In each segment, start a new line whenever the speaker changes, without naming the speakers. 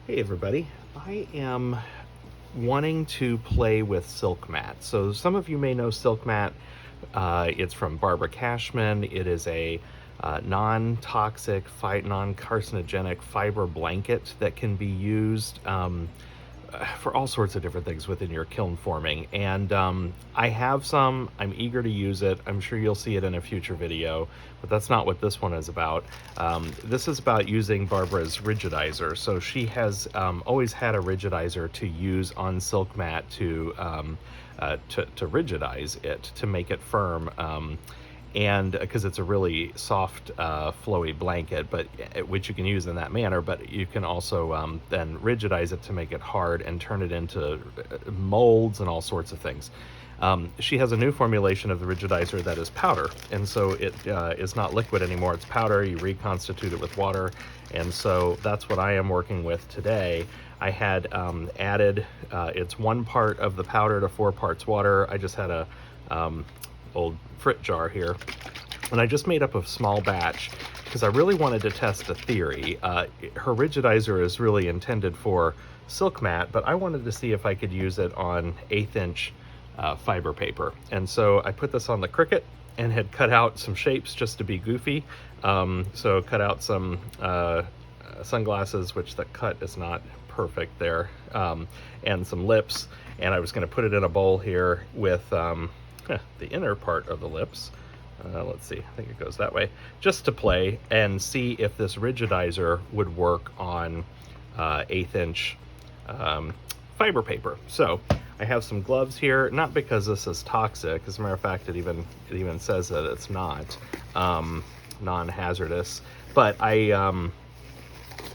Hey everybody, I am wanting to play with Silk Mat. So some of you may know Silk Mat. It's from Barbara Cashman. It is a non-toxic, non-carcinogenic fiber blanket that can be used for all sorts of different things within your kiln forming. And I have some. I'm eager to use it. I'm sure you'll see it in a future video, but that's not what this one is about. This is about using Barbara's rigidizer. So she has always had a rigidizer to use on Silk Mat to rigidize it, to make it firm. And because it's a really soft, flowy blanket, but which you can use in that manner, but you can also then rigidize it to make it hard and turn it into molds and all sorts of things. She has a new formulation of the rigidizer that is powder, and so it is not liquid anymore, it's powder. You reconstitute it with water, and so that's what I am working with today. I had added, it's 1 part of the powder to 4 parts water. I just had a old frit jar here, and I just made up a small batch because I really wanted to test the theory. Her rigidizer is really intended for Silk Mat, but I wanted to see if I could use it on 1/8 inch fiber paper. And so I put this on the Cricut and had cut out some shapes just to be goofy. So cut out some sunglasses, which the cut is not perfect there, and some lips, and I was going to put it in a bowl here with the inner part of the lips. Let's see, I think it goes that way, just to play and see if this rigidizer would work on 1/8 inch fiber paper. So I have some gloves here, not because this is toxic. As a matter of fact, it even says that it's not non-hazardous, but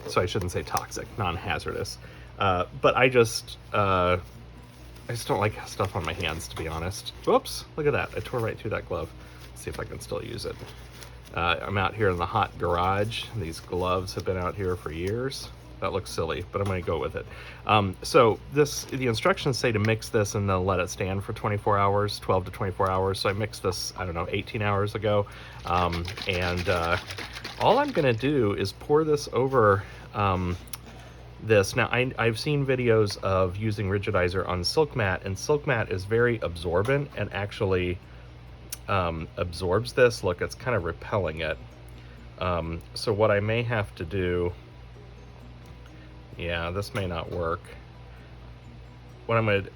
so I shouldn't say toxic, non-hazardous. But I just don't like stuff on my hands, to be honest. Whoops, look at that. I tore right through that glove. Let's see if I can still use it. I'm out here in the hot garage. These gloves have been out here for years. That looks silly, but I'm going to go with it. So the instructions say to mix this and then let it stand for 24 hours, 12 to 24 hours. So I mixed this, I don't know, 18 hours ago. And all I'm going to do is pour this over this. Now, I've seen videos of using rigidizer on Silk Mat, and Silk Mat is very absorbent and actually absorbs this. Look, it's kind of repelling it. So what I may have to do, yeah, this may not work. What I'm going to,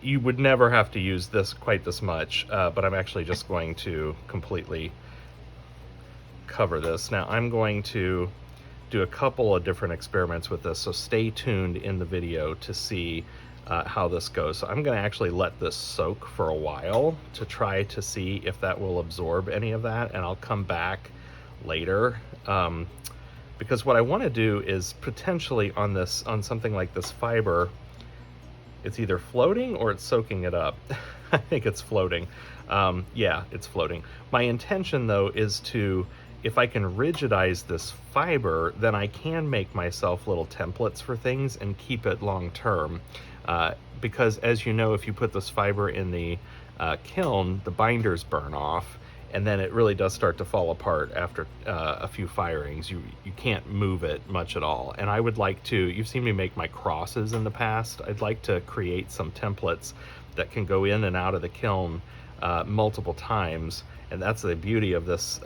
you would never have to use this quite this much, but I'm actually just going to completely cover this. Now, I'm going to do a couple of different experiments with this, so stay tuned in the video to see how this goes. So I'm going to actually let this soak for a while to try to see if that will absorb any of that, and I'll come back later, because what I want to do is potentially on something like this fiber, it's either floating or it's soaking it up. I think it's floating. Yeah, it's floating. My intention, though, is to, if I can rigidize this fiber, then I can make myself little templates for things and keep it long term. Because as you know, if you put this fiber in the kiln, the binders burn off, and then it really does start to fall apart after a few firings. You can't move it much at all. And I would like to, you've seen me make my crosses in the past, I'd like to create some templates that can go in and out of the kiln multiple times. And that's the beauty of this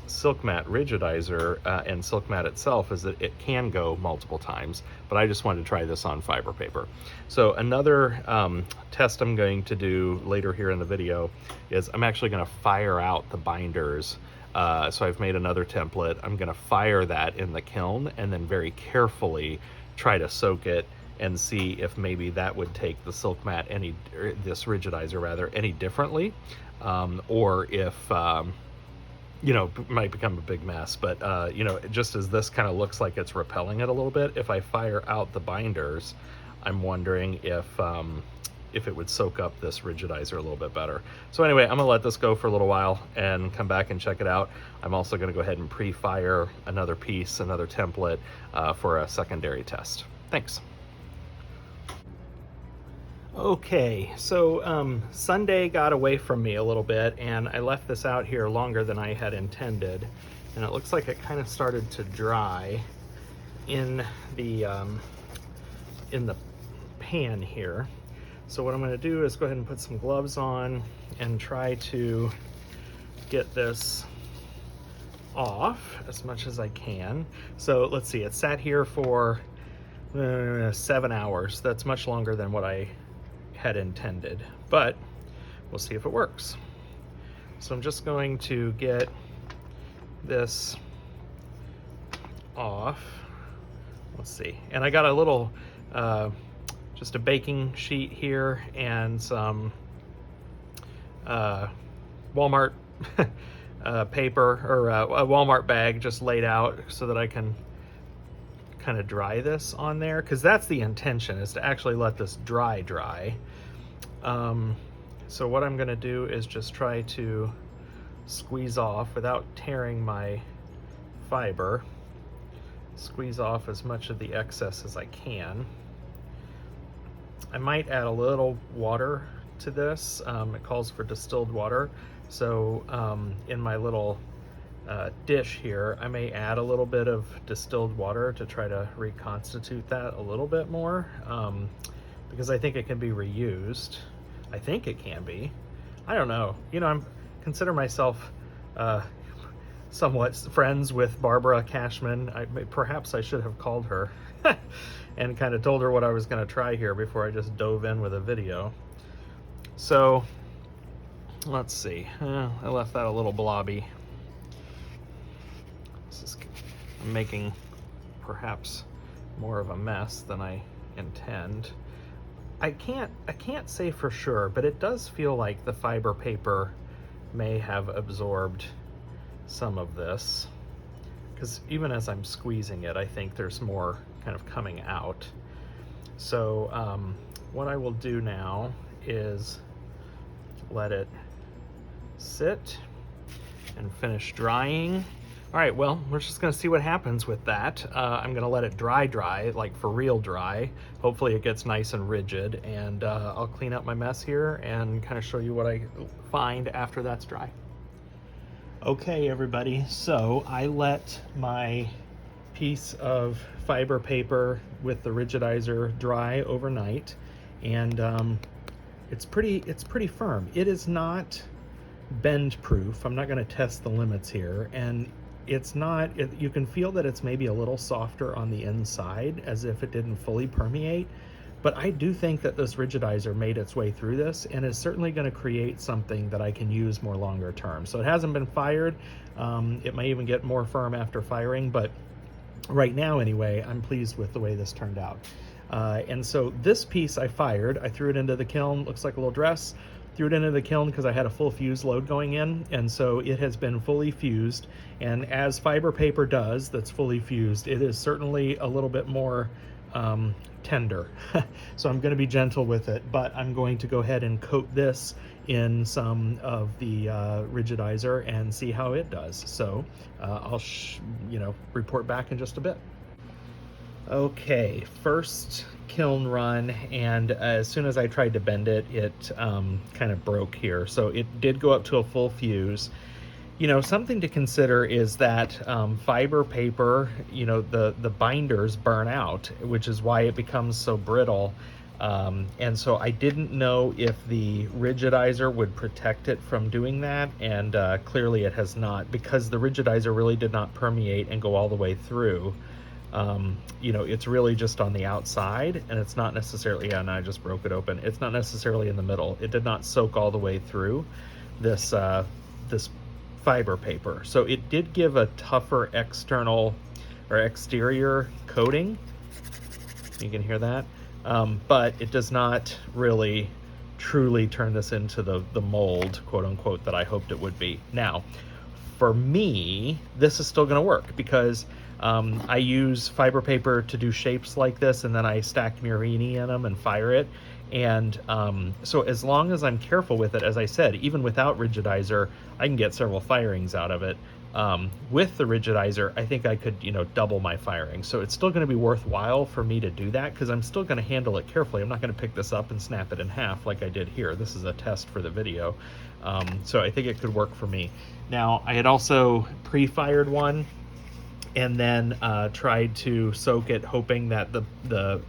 Silk Mat rigidizer and Silk Mat itself, is that it can go multiple times, but I just wanted to try this on fiber paper. So another test I'm going to do later here in the video is I'm actually going to fire out the binders. So I've made another template. I'm going to fire that in the kiln and then very carefully try to soak it and see if maybe that would take the Silk Mat this rigidizer rather, any differently. Or if, you know, it might become a big mess, but, you know, just as this kind of looks like it's repelling it a little bit, if I fire out the binders, I'm wondering if it would soak up this rigidizer a little bit better. So anyway, I'm gonna let this go for a little while and come back and check it out. I'm also gonna go ahead and pre-fire another piece, another template, for a secondary test. Thanks. Okay, so Sunday got away from me a little bit, and I left this out here longer than I had intended, and it looks like it kind of started to dry in the in the pan here. So what I'm going to do is go ahead and put some gloves on and try to get this off as much as I can. So let's see, it sat here for 7 hours. That's much longer than what I had intended, but we'll see if it works. So I'm just going to get this off. Let's see. And I got a little, just a baking sheet here and some Walmart paper, or a Walmart bag just laid out so that I can kind of dry this on there, because that's the intention, is to actually let this dry. So what I'm going to do is just try to squeeze off without tearing my fiber, squeeze off as much of the excess as I can. I might add a little water to this. It calls for distilled water, so in my little dish here, I may add a little bit of distilled water to try to reconstitute that a little bit more, because I think it can be reused. I think it can be. I don't know. You know, I consider myself somewhat friends with Barbara Cashman. Perhaps I should have called her and kind of told her what I was going to try here before I just dove in with a video. So let's see. I left that a little blobby. I'm making perhaps more of a mess than I intend. I can't say for sure, but it does feel like the fiber paper may have absorbed some of this, because even as I'm squeezing it, I think there's more kind of coming out. So what I will do now is let it sit and finish drying. All right, well, we're just gonna see what happens with that. I'm gonna let it dry, like for real dry. Hopefully it gets nice and rigid, and I'll clean up my mess here and kind of show you what I find after that's dry. Okay, everybody, so I let my piece of fiber paper with the rigidizer dry overnight, and it's pretty firm. It is not bend proof. I'm not gonna test the limits here, and it's not, you can feel that it's maybe a little softer on the inside, as if it didn't fully permeate, but I do think that this rigidizer made its way through this and is certainly going to create something that I can use more longer term. So it hasn't been fired. It may even get more firm after firing, but right now anyway, I'm pleased with the way this turned out. And so this piece I fired, I threw it into the kiln, looks like a little dress, threw it into the kiln because I had a full fuse load going in, and so it has been fully fused, and as fiber paper does that's fully fused, it is certainly a little bit more tender. So I'm going to be gentle with it, but I'm going to go ahead and coat this in some of the rigidizer and see how it does. So I'll report back in just a bit. Okay, first kiln run, and as soon as I tried to bend it, it kind of broke here. So it did go up to a full fuse. You know, something to consider is that fiber paper, you know, the binders burn out, which is why it becomes so brittle. And so I didn't know if the rigidizer would protect it from doing that, and clearly it has not, because the rigidizer really did not permeate and go all the way through. You know, it's really just on the outside, and it's not necessarily, yeah, and I just broke it open. It's not necessarily in the middle. It did not soak all the way through this, this fiber paper. So it did give a tougher external or exterior coating. You can hear that. But it does not really truly turn this into the mold, quote unquote, that I hoped it would be. Now, for me, this is still gonna work because I use fiber paper to do shapes like this, and then I stack Murini in them and fire it. And so as long as I'm careful with it, as I said, even without rigidizer, I can get several firings out of it. With the rigidizer, I think I could, you know, double my firing. So it's still going to be worthwhile for me to do that, because I'm still going to handle it carefully. I'm not going to pick this up and snap it in half like I did here. This is a test for the video. So I think it could work for me. Now, I had also pre-fired one and then tried to soak it, hoping that the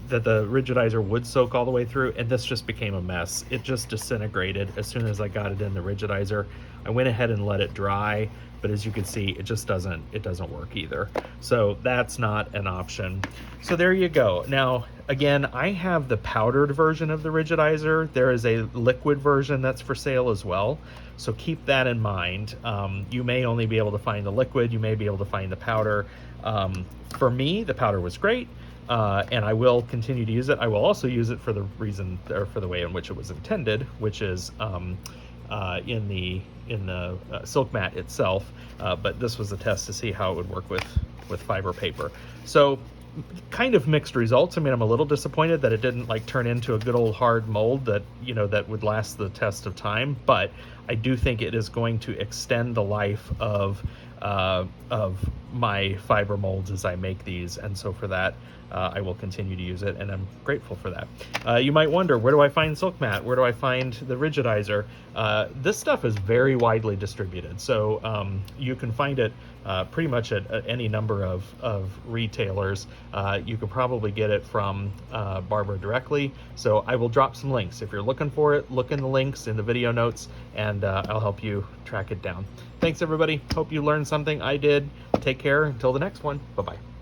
that the rigidizer would soak all the way through, and this just became a mess. It just disintegrated as soon as I got it in the rigidizer. I went ahead and let it dry, but as you can see, it just doesn't work either. So that's not an option. So there you go. Now, again, I have the powdered version of the rigidizer. There is a liquid version that's for sale as well. So keep that in mind. You may only be able to find the liquid, you may be able to find the powder. For me, the powder was great. And I will continue to use it. I will also use it for the reason, or for the way in which it was intended, which is in the silk mat itself. But this was a test to see how it would work with fiber paper. So kind of mixed results. I mean, I'm a little disappointed that it didn't like turn into a good old hard mold that, you know, that would last the test of time. But I do think it is going to extend the life of my fiber molds as I make these, and so for that I will continue to use it, and I'm grateful for that. You might wonder, where do I find silk mat? Where do I find the rigidizer? This stuff is very widely distributed, so you can find it pretty much at any number of retailers. You could probably get it from Barbara directly, so I will drop some links. If you're looking for it, look in the links in the video notes, and I'll help you track it down. Thanks everybody, hope you learned something. I did. Take care until the next one. Bye-bye.